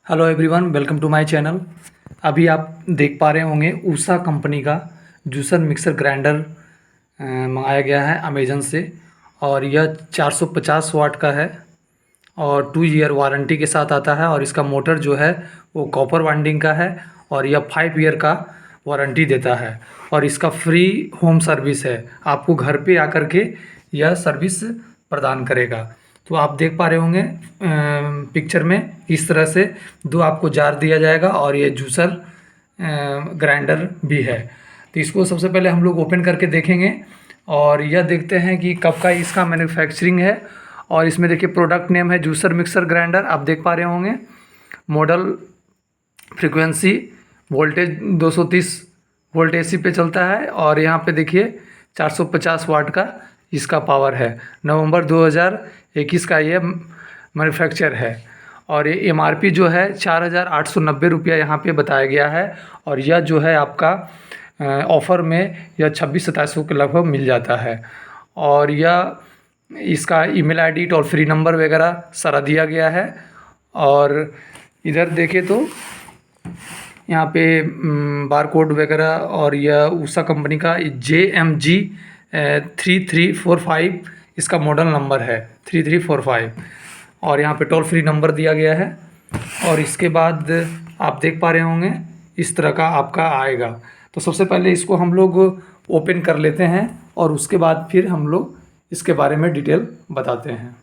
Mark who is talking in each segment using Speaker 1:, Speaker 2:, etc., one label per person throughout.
Speaker 1: Hello everyone, welcome to my channel. अभी आप देख पा रहे होंगे ऊषा कंपनी का जूसर मिक्सर ग्राइंडर मंगाया गया है अमेज़न से। और यह 450 वाट का है और 2 ईयर वारंटी के साथ आता है। और इसका मोटर जो है वो कॉपर वाइंडिंग का है और यह 5 ईयर का वारंटी देता है। और इसका फ्री होम सर्विस है, आपको घर पे आकर के यह सर्विस प्रदान करेगा। तो आप देख पा रहे होंगे पिक्चर में किस तरह से दो आपको जार दिया जाएगा और ये जूसर ग्राइंडर भी है। तो इसको सबसे पहले हम लोग ओपन करके देखेंगे और यह देखते हैं कि कब का इसका मैन्युफैक्चरिंग है। और इसमें देखिए प्रोडक्ट नेम है जूसर मिक्सर ग्राइंडर, आप देख पा रहे होंगे। Model frequency voltage 230 volt AC पे चलता है। और यहाँ पे देखिए 450 वाट का इसका पावर है। नवंबर 2021 का ये मैन्युफैक्चर है। और ये एमआरपी जो है 4,890 रुपया यहाँ पे बताया गया है। और यह जो है आपका ऑफ़र में यह 26-27 के लगभग मिल जाता है। और यह इसका email ID, toll free number वगैरह सारा दिया गया है। और इधर देखें तो यहाँ पे बार कोड वगैरह, और यह ऊषा कंपनी का JMG 3345 इसका मॉडल नंबर है 3345। और यहाँ पे टोल फ्री नंबर दिया गया है। और इसके बाद आप देख पा रहे होंगे इस तरह का आपका आएगा। तो सबसे पहले इसको हम लोग ओपन कर लेते हैं और उसके बाद फिर हम लोग इसके बारे में डिटेल बताते हैं।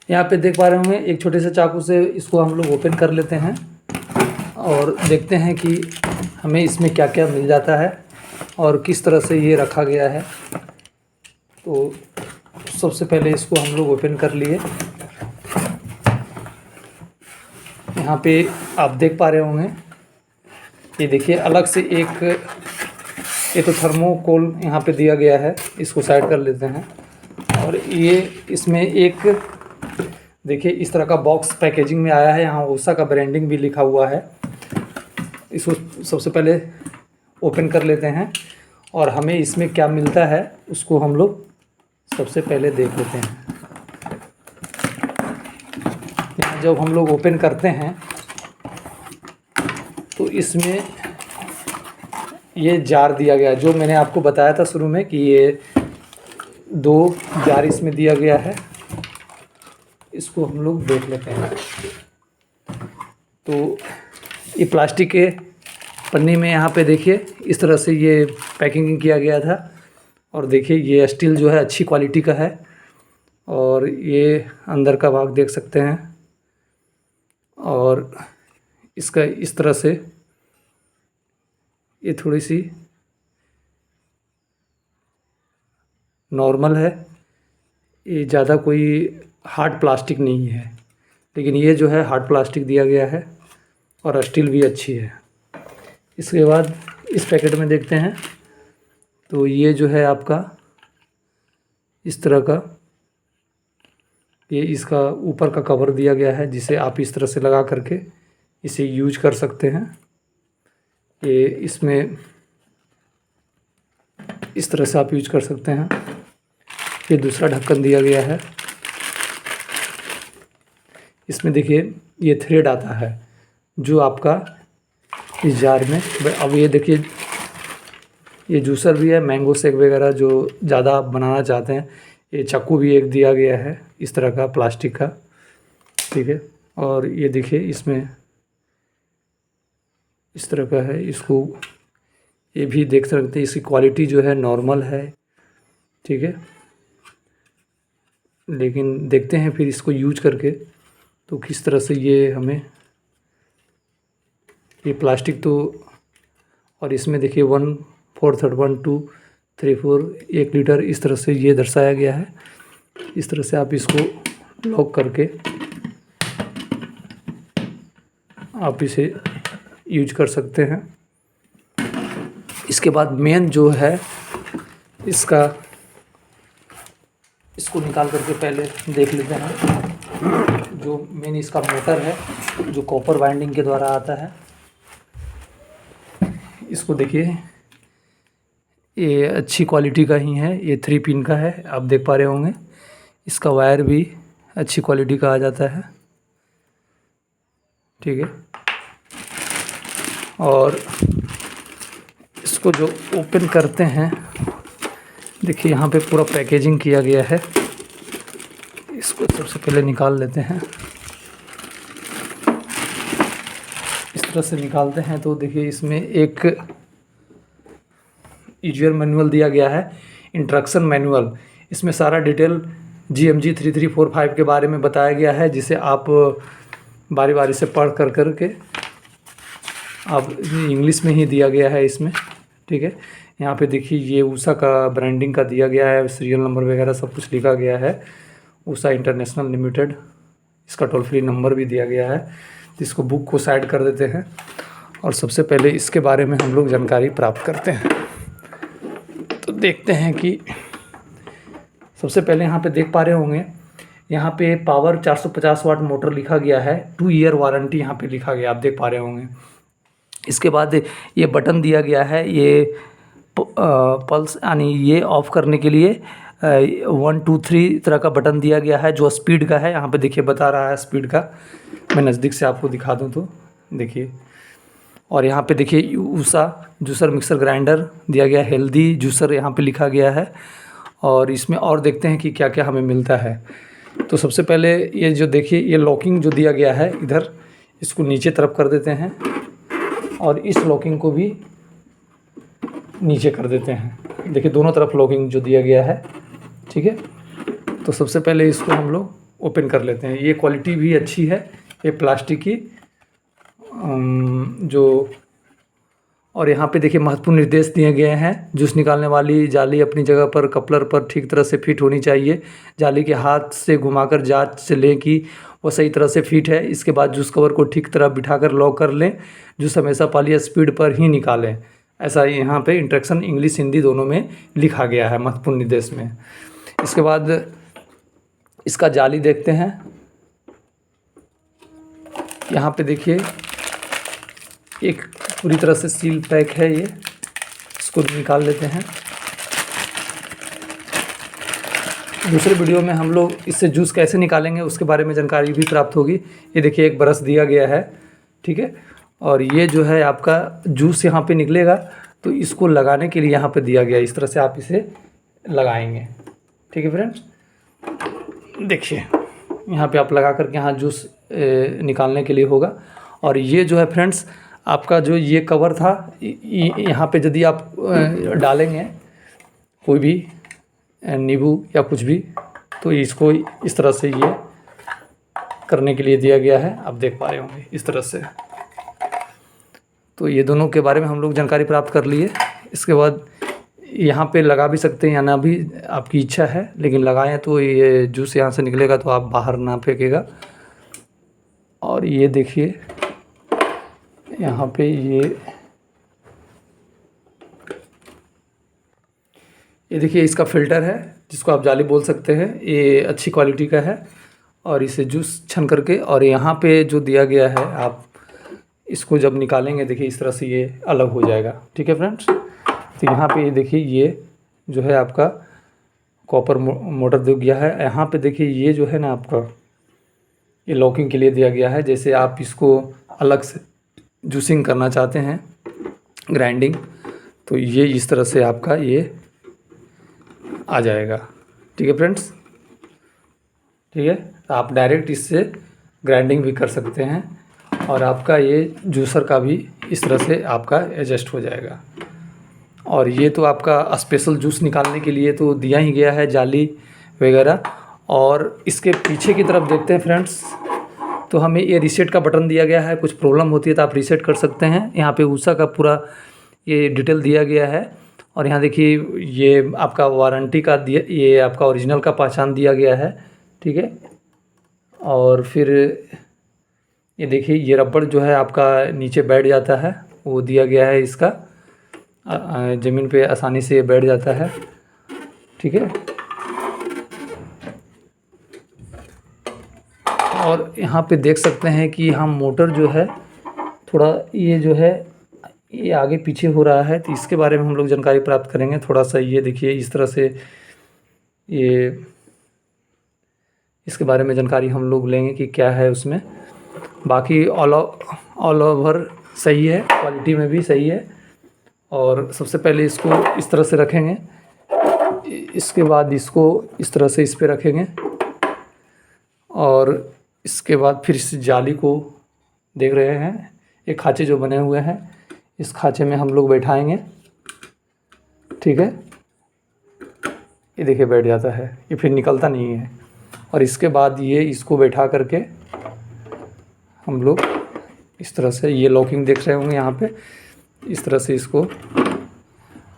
Speaker 1: यहाँ पे देख पा रहे होंगे एक छोटे से चाकू से इसको हम लोग ओपन कर लेते हैं और देखते हैं कि हमें इसमें क्या क्या मिल जाता है और किस तरह से ये रखा गया है। तो सबसे पहले इसको हम लोग ओपन कर लिए। यहाँ पे आप देख पा रहे होंगे, ये देखिए अलग से ये तो थर्मोकोल यहाँ पे दिया गया है, इसको साइड कर लेते हैं। और ये इसमें एक देखिए इस तरह का बॉक्स पैकेजिंग में आया है, यहाँ ऊषा का ब्रांडिंग भी लिखा हुआ है। इसको सबसे पहले ओपन कर लेते हैं और हमें इसमें क्या मिलता है उसको हम लोग सबसे पहले देख लेते हैं। यहाँ जब हम लोग ओपन करते हैं तो इसमें ये जार दिया गया, जो मैंने आपको बताया था शुरू में कि ये 2 जार इसमें दिया गया है। इसको हम लोग देख लेते हैं। तो ये प्लास्टिक के पन्नी में यहाँ पे देखिए इस तरह से ये पैकिंग किया गया था। और देखिए ये स्टील जो है अच्छी क्वालिटी का है। और ये अंदर का भाग देख सकते हैं। और इसका इस तरह से ये थोड़ी सी नॉर्मल है, ये ज़्यादा कोई हार्ड प्लास्टिक नहीं है, लेकिन ये जो है हार्ड प्लास्टिक दिया गया है और स्टील भी अच्छी है। इसके बाद इस पैकेट में देखते हैं तो ये जो है आपका इस तरह का, ये इसका ऊपर का कवर दिया गया है जिसे आप इस तरह से लगा करके इसे यूज कर सकते हैं। ये इसमें इस तरह से आप यूज कर सकते हैं। ये दूसरा ढक्कन दिया गया है, इसमें देखिए ये थ्रेड आता है जो आपका इस जार में। अब ये देखिए ये जूसर भी है, मैंगो शेक वगैरह जो ज़्यादा आप बनाना चाहते हैं। ये चाकू भी एक दिया गया है इस तरह का प्लास्टिक का, ठीक है। और ये देखिए इसमें इस तरह का है, इसको ये भी देख सकते हैं, इसकी क्वालिटी जो है नॉर्मल है, ठीक है। लेकिन देखते हैं फिर इसको यूज करके तो किस तरह से ये हमें ये प्लास्टिक तो। और इसमें देखिए 1/4 1 2 3 4 1 लीटर इस तरह से ये दर्शाया गया है। इस तरह से आप इसको लॉक करके आप इसे यूज कर सकते हैं। इसके बाद मेन जो है इसको निकाल करके पहले देख लेते हैं। जो मेन इसका मोटर है जो कॉपर वाइंडिंग के द्वारा आता है, इसको देखिए ये अच्छी क्वालिटी का ही है, ये 3 पिन का है, आप देख पा रहे होंगे। इसका वायर भी अच्छी क्वालिटी का आ जाता है। ठीक है। और इसको जो ओपन करते हैं, देखिए यहाँ पे पूरा पैकेजिंग किया गया है। इसको सबसे पहले निकाल लेते हैं। इस तरह से निकालते हैं तो देखिए इसमें एक यूजर मैनुअल दिया गया है, इंस्ट्रक्शन मैनुअल। इसमें सारा डिटेल GMG 3345 के बारे में बताया गया है, जिसे आप बारी बारी से पढ़ करके अब इंग्लिश में ही दिया गया है इसमें, ठीक है। यहाँ पे देखिए ये ऊषा का ब्रांडिंग का दिया गया है, सीरियल नंबर वगैरह सब कुछ लिखा गया है, ऊषा इंटरनेशनल लिमिटेड। इसका टोल फ्री नंबर भी दिया गया है। इसको बुक को साइड कर देते हैं और सबसे पहले इसके बारे में हम लोग जानकारी प्राप्त करते हैं। तो देखते हैं कि सबसे पहले यहाँ पे देख पा रहे होंगे, यहाँ पे पावर 450 वाट मोटर लिखा गया है, 2 ईयर वारंटी यहाँ पे लिखा गया, आप देख पा रहे होंगे। इसके बाद ये बटन दिया गया है, ये पल्स यानी ये ऑफ़ करने के लिए 1 2 3 तरह का बटन दिया गया है, जो स्पीड का है। यहाँ पे देखिए बता रहा है स्पीड का, मैं नज़दीक से आपको दिखा दूँ तो देखिए। और यहाँ पे देखिए ऊषा जूसर मिक्सर ग्राइंडर दिया गया, हेल्दी जूसर यहाँ पे लिखा गया है। और इसमें और देखते हैं कि क्या क्या हमें मिलता है। तो सबसे पहले ये जो देखिए ये लॉकिंग जो दिया गया है इधर, इसको नीचे तरफ कर देते हैं और इस लॉकिंग को भी नीचे कर देते हैं। देखिए दोनों तरफ लॉकिंग जो दिया गया है, ठीक है। तो सबसे पहले इसको हम लोग ओपन कर लेते हैं। ये क्वालिटी भी अच्छी है, ये प्लास्टिक की जो। और यहाँ पे देखिए महत्वपूर्ण निर्देश दिए गए हैं। जूस निकालने वाली जाली अपनी जगह पर कपलर पर ठीक तरह से फिट होनी चाहिए। जाली के हाथ से घुमाकर जांच लें कि वो सही तरह से फिट है। इसके बाद जूस कवर को ठीक तरह बिठाकर लॉक कर लें। जूस हमेशा पाली स्पीड पर ही निकालें। ऐसा यहाँ पे इंस्ट्रक्शन इंग्लिश हिंदी दोनों में लिखा गया है महत्वपूर्ण निर्देश में। इसके बाद इसका जाली देखते हैं। यहाँ पे देखिए एक पूरी तरह से सील पैक है ये, इसको निकाल लेते हैं। दूसरे वीडियो में हम लोग इससे जूस कैसे निकालेंगे उसके बारे में जानकारी भी प्राप्त होगी। ये देखिए एक ब्रश दिया गया है, ठीक है। और ये जो है आपका जूस यहाँ पे निकलेगा, तो इसको लगाने के लिए यहाँ पे दिया गया, इस तरह से आप इसे लगाएंगे, ठीक है फ्रेंड्स। देखिए यहाँ पे आप लगा करके यहाँ जूस निकालने के लिए होगा। और ये जो है फ्रेंड्स आपका जो ये कवर था, यहाँ पे यदि आप डालेंगे कोई भी नींबू या कुछ भी, तो इसको इस तरह से ये करने के लिए दिया गया है, आप देख पा रहे होंगे इस तरह से। तो ये दोनों के बारे में हम लोग जानकारी प्राप्त कर लिए। इसके बाद यहाँ पे लगा भी सकते हैं या ना भी, आपकी इच्छा है, लेकिन लगाएं तो ये जूस यहाँ से निकलेगा तो आप बाहर ना फेंकेगा। और ये देखिए यहाँ पे ये देखिए इसका फ़िल्टर है, जिसको आप जाली बोल सकते हैं। ये अच्छी क्वालिटी का है और इसे जूस छन करके, और यहाँ पे जो दिया गया है आप इसको जब निकालेंगे देखिए इस तरह से ये अलग हो जाएगा, ठीक है फ्रेंड्स। तो यहाँ पे ये देखिए ये जो है आपका कॉपर मोटर दिया गया है। यहाँ पे देखिए ये जो है ना आपका ये लॉकिंग के लिए दिया गया है। जैसे आप इसको अलग से जूसिंग करना चाहते हैं, ग्राइंडिंग, तो ये इस तरह से आपका ये आ जाएगा, ठीक है फ्रेंड्स, ठीक है। तो आप डायरेक्ट इससे ग्राइंडिंग भी कर सकते हैं और आपका ये जूसर का भी इस तरह से आपका एडजस्ट हो जाएगा। और ये तो आपका स्पेशल जूस निकालने के लिए तो दिया ही गया है जाली वगैरह। और इसके पीछे की तरफ देखते हैं फ्रेंड्स, तो हमें ये रीसेट का बटन दिया गया है। कुछ प्रॉब्लम होती है तो आप रीसेट कर सकते हैं। यहाँ पे ऊषा का पूरा ये डिटेल दिया गया है। और यहाँ देखिए ये आपका वारंटी का दिया, ये आपका ओरिजिनल का पहचान दिया गया है, ठीक है। और फिर ये देखिए ये रबड़ जो है आपका नीचे बैठ जाता है, वो दिया गया है। इसका ज़मीन पे आसानी से बैठ जाता है, ठीक है। और यहाँ पे देख सकते हैं कि हम मोटर जो है थोड़ा ये जो है ये आगे पीछे हो रहा है, तो इसके बारे में हम लोग जानकारी प्राप्त करेंगे थोड़ा सा। ये देखिए इस तरह से ये इसके बारे में जानकारी हम लोग लेंगे कि क्या है उसमें। बाकी ऑल ओवर सही है, क्वालिटी में भी सही है। और सबसे पहले इसको इस तरह से रखेंगे, इसके बाद इसको इस तरह से इस पे रखेंगे और इसके बाद फिर इस जाली को देख रहे हैं, ये खाँचे जो बने हुए हैं इस खाँचे में हम लोग बैठाएंगे। ठीक है, ये देखिए बैठ जाता है, ये फिर निकलता नहीं है। और इसके बाद ये इसको बैठा करके हम लोग इस तरह से, ये लॉकिंग देख रहे होंगे यहाँ पे, इस तरह से इसको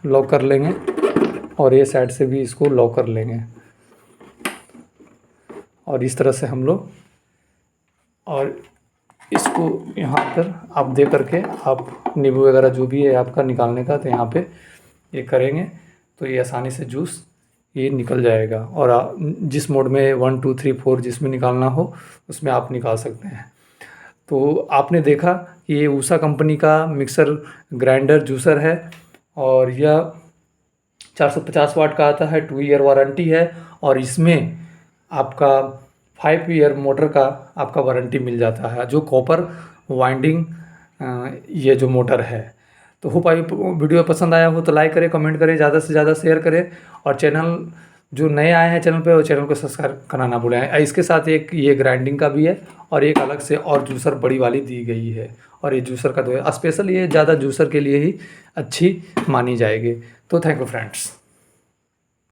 Speaker 1: लॉक कर लेंगे और ये साइड से भी इसको लॉक कर लेंगे। और इस तरह से हम लोग, और इसको यहाँ पर आप दे करके आप नींबू वगैरह जो भी है आपका निकालने का, तो यहाँ पे ये करेंगे तो ये आसानी से जूस ये निकल जाएगा। और जिस मोड में 1 2 3 4 जिसमें निकालना हो उसमें आप निकाल सकते हैं। तो आपने देखा ये ऊषा कंपनी का मिक्सर ग्राइंडर जूसर है और यह 450 वाट का आता है, 2 ईयर वारंटी है और इसमें आपका 5 ईयर मोटर का आपका वारंटी मिल जाता है, जो कॉपर वाइंडिंग ये जो मोटर है। तो होप आई वीडियो पसंद आया हो तो लाइक करें, कमेंट करें, ज़्यादा से ज़्यादा शेयर करें और चैनल जो नए आए हैं चैनल पे वो चैनल को सब्सक्राइब करना ना भूलें। इसके साथ एक ये ग्राइंडिंग का भी है और एक अलग से और जूसर बड़ी वाली दी गई है और ये जूसर का तो है स्पेशल, ये ज़्यादा जूसर के लिए ही अच्छी मानी जाएगी। तो थैंक यू फ्रेंड्स।